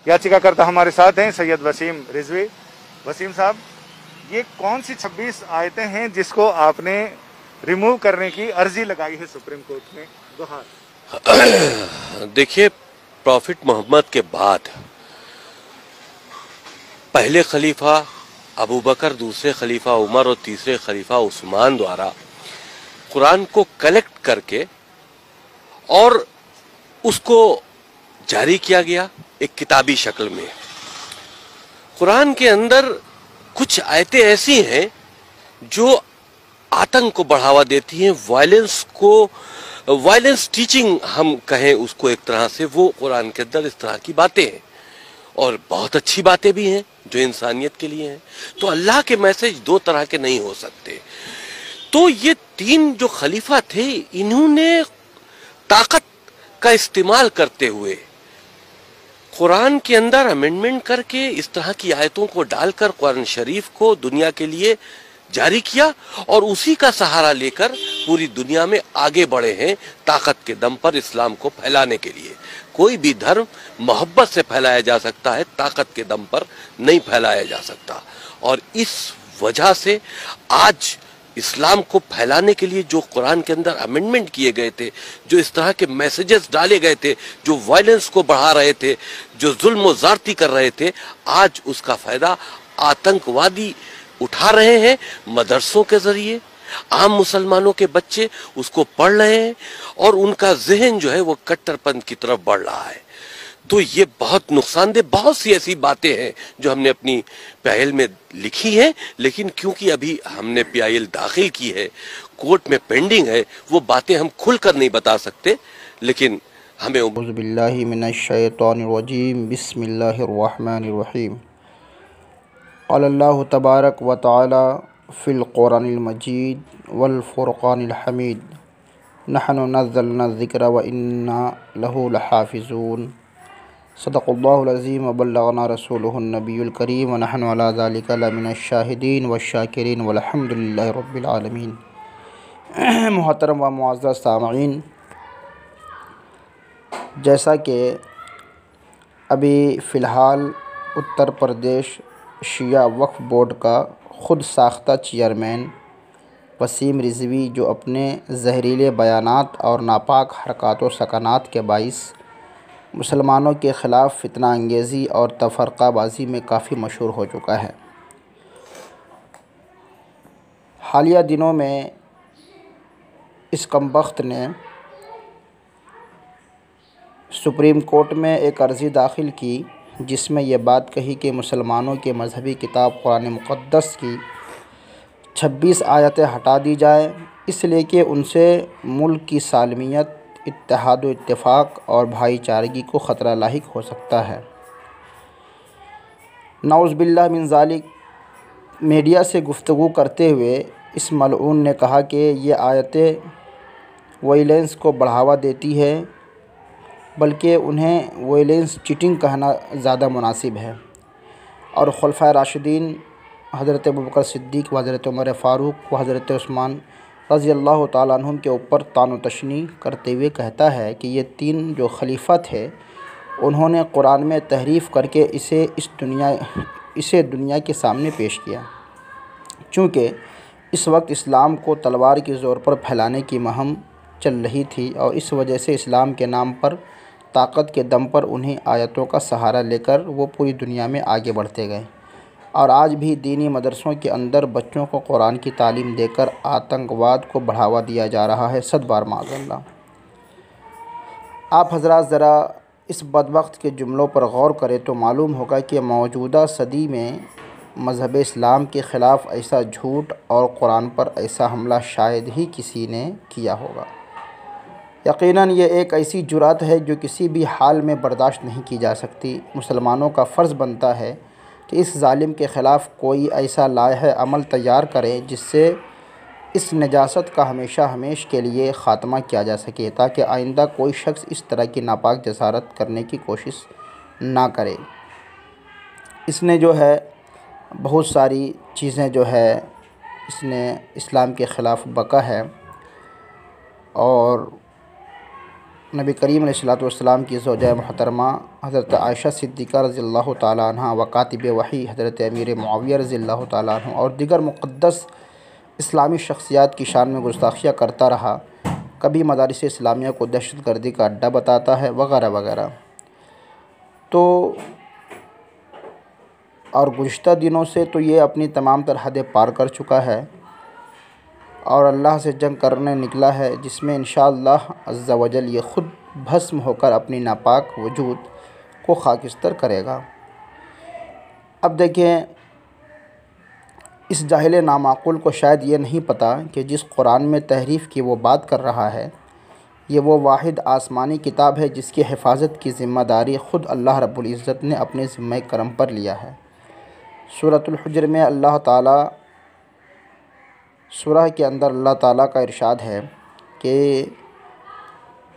याचिकाकर्ता हमारे साथ हैं सैयद वसीम रिजवी। वसीम साहब, ये कौन सी 26 आयतें हैं जिसको आपने रिमूव करने की अर्जी लगाई है सुप्रीम कोर्ट में? गुहार देखिए, प्रॉफिट मोहम्मद के बाद पहले खलीफा अबू बकर, दूसरे खलीफा उमर और तीसरे खलीफा उस्मान द्वारा कुरान को कलेक्ट करके और उसको जारी किया गया एक किताबी शक्ल में। कुरान के अंदर कुछ आयतें ऐसी हैं जो आतंक को बढ़ावा देती हैं, वायलेंस टीचिंग हम कहें उसको एक तरह से, वो कुरान के अंदर इस तरह की बातें हैं और बहुत अच्छी बातें भी हैं जो इंसानियत के लिए हैं। तो अल्लाह के मैसेज दो तरह के नहीं हो सकते। तो ये तीन जो खलीफा थे, इन्होंने ताकत का इस्तेमाल करते हुए कुरान के अंदर अमेंडमेंट करके इस तरह की आयतों को डालकर कुरान शरीफ को दुनिया के लिए जारी किया और उसी का सहारा लेकर पूरी दुनिया में आगे बढ़े हैं ताकत के दम पर इस्लाम को फैलाने के लिए। कोई भी धर्म मोहब्बत से फैलाया जा सकता है, ताकत के दम पर नहीं फैलाया जा सकता। और इस वजह से आज इस्लाम को फैलाने के लिए जो कुरान के अंदर अमेंडमेंट किए गए थे, जो इस तरह के मैसेजेस डाले गए थे, जो वायलेंस को बढ़ा रहे थे, जो जुल्म और ज़्यादती कर रहे थे, आज उसका फायदा आतंकवादी उठा रहे हैं। मदरसों के जरिए आम मुसलमानों के बच्चे उसको पढ़ रहे हैं और उनका जहन जो है वो कट्टरपंथ की तरफ बढ़ रहा है। तो ये बहुत नुकसानदेह, बहुत सी ऐसी बातें हैं जो हमने अपनी पहल में लिखी हैं, लेकिन क्योंकि अभी हमने पीआईएल दाखिल की है, कोर्ट में पेंडिंग है, वो बातें हम खुलकर नहीं बता सकते, लेकिन हमें औज़ुबिल्लाहि मिनश्शैतानिर्रजीम बिस्मिल्लाहिर्रहमानिर्रहीम। क़ालल्लाहु तबारक व तआला फ़िल क़ुरानिल मजीद वल फ़ुरक़ानिल हमीद नहनु नज़्ज़लना ज़िक्र व इन्ना लहु लहाफ़िज़ून। सदक़ल्लाहुल अज़ीम व बल्लगना रसूलुहुन नबियुल करीम व नहनु अला ज़ालिका लमिनश शाहिदीन व शाकिरीन वल्हम्दुलिल्लाहि रब्बिल आलमीन। मुहतरम व मुअज़्ज़ज़ सामईन, जैसा कि अभी फ़िलहाल उत्तर प्रदेश शिया वक्फ़ बोर्ड का ख़ुद साख्ता चेयरमैन वसीम रिज़वी, जो अपने ज़हरीले बयानात और नापाक हरकत व सकनात के बाइस मुसलमानों के ख़िलाफ़ फितना अंगेज़ी और तफ़रक़ाबाज़ी में काफ़ी मशहूर हो चुका है। हालिया दिनों में इस कमबख्त ने सुप्रीम कोर्ट में एक अर्ज़ी दाखिल की जिसमें यह बात कही कि मुसलमानों के मज़हबी किताब कुरान मुक़द्दस की 26 आयतें हटा दी जाए, इसलिए कि उनसे मुल्क की सालमियत, इत्तेहाद व इत्तेफ़ाक और भाईचारगी को ख़तरा लाहिक हो सकता है। नऊज़ बिल्लाह मिन ज़ालिक। मीडिया से गुफ्तगू करते हुए इस मलऊन ने कहा कि ये आयतें वायलेंस को बढ़ावा देती है, बल्कि उन्हें वायलेंस चीटिंग कहना ज़्यादा मुनासिब है, और खुलफ़ाए राशिदीन हज़रत अबू बकर सिद्दीक़ व हज़रत उमर फ़ारूक व हज़रत उस्मान रज़ी अल्लाह तआला अन्हुम के ऊपर तान तशनी करते हुए कहता है कि ये तीन जो खलीफा थे, उन्होंने कुरान में तहरीफ़ करके इसे दुनिया के सामने पेश किया। चूँकि इस वक्त इस्लाम को तलवार के ज़ोर पर फैलाने की मुहिम चल रही थी और इस वजह से इस्लाम के नाम पर, ताकत के दम पर उन्हीं आयतों का सहारा लेकर वो पूरी दुनिया में आगे बढ़ते गए। और आज भी दीनी मदरसों के अंदर बच्चों को कुरान की तालीम देकर आतंकवाद को बढ़ावा दिया जा रहा है। सदबार माज़अल्लाह। आप हज़रात ज़रा इस बदबख्त के जुमलों पर गौर करें तो मालूम होगा कि मौजूदा सदी में मज़हब इस्लाम के ख़िलाफ़ ऐसा झूठ और कुरान पर ऐसा हमला शायद ही किसी ने किया होगा। यकीनन ये एक ऐसी जुरात है जो किसी भी हाल में बर्दाश्त नहीं की जा सकती। मुसलमानों का फ़र्ज़ बनता है कि इस ज़ालिम के ख़िलाफ़ कोई ऐसा लायह अमल तैयार करें जिससे इस नजासत का हमेशा हमेश के लिए ख़ात्मा किया जा सके, ताकि आइंदा कोई शख्स इस तरह की नापाक जसारत करने की कोशिश ना करे। इसने जो है बहुत सारी चीज़ें जो है इसने इस्लाम के ख़िलाफ़ बका है और نبی کریم علیہ السلام کی زوجہ محترمہ حضرت عائشہ صدیقہ رضی اللہ تعالیٰ عنہ و کاتب وحی حضرت امیر معاویہ رضی اللہ تعالیٰ عنہ اور دیگر مقدس اسلامی شخصیات کی شان میں گستاخیاں کرتا رہا، کبھی مدارس اسلامیہ کو دہشت گردی کا اڈہ بتاتا ہے وغیرہ وغیرہ۔ تو اور گزشتہ دنوں سے تو یہ اپنی تمام تر حدیں پار کر چکا ہے اور اللہ سے جنگ کرنے نکلا ہے، جس میں انشاءاللہ عز و جل یہ خود بھسم ہو کر اپنی ناپاک وجود کو خاکستر کرے گا۔ اب دیکھیں، اس جاہل نامعقول کو شاید یہ نہیں پتہ کہ جس قرآن میں تحریف کی وہ بات کر رہا ہے، یہ وہ واحد آسمانی کتاب ہے جس کی حفاظت کی ذمہ داری خود اللہ رب العزت نے اپنے ذمہ کرم پر لیا ہے۔ سورۃ الحجر میں اللہ تعالیٰ سورہ کے اندر اللہ تعالیٰ کا ارشاد ہے کہ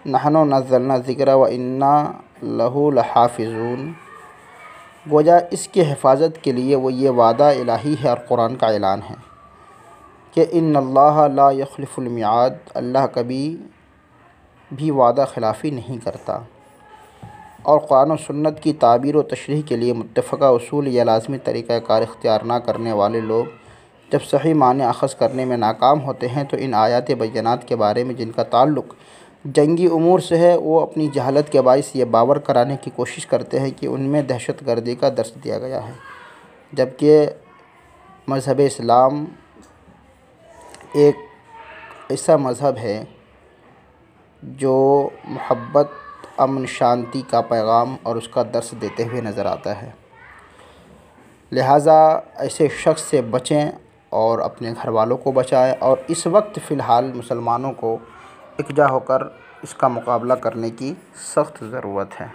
نحن نزلنا الذکر و انا لہ لحافظون، گویا اس کی حفاظت کے لیے وہ یہ وعدہ الہی ہے اور قرآن کا اعلان ہے کہ ان اللہ لا یخلف المیعاد، اللہ کبھی بھی وعدہ خلافی نہیں کرتا۔ اور قرآن و سنت کی تعبیر و تشریح کے لیے متفقہ اصول یا لازمی طریقہ کار اختیار نہ کرنے والے لوگ جب صحیح معنی اخذ کرنے میں ناکام ہوتے ہیں تو ان آیات بینات کے بارے میں جن کا تعلق جنگی امور سے ہے، وہ اپنی جہالت کے باعث یہ باور کرانے کی کوشش کرتے ہیں کہ ان میں دہشت گردی کا درس دیا گیا ہے، جبکہ مذہب اسلام ایک ایسا مذہب ہے جو محبت، امن، شانتی کا پیغام اور اس کا درس دیتے ہوئے نظر آتا ہے۔ لہٰذا ایسے شخص سے بچیں اور اپنے گھر والوں کو بچائیں، اور اس وقت فی الحال مسلمانوں کو یکجا ہو کر اس کا مقابلہ کرنے کی سخت ضرورت ہے۔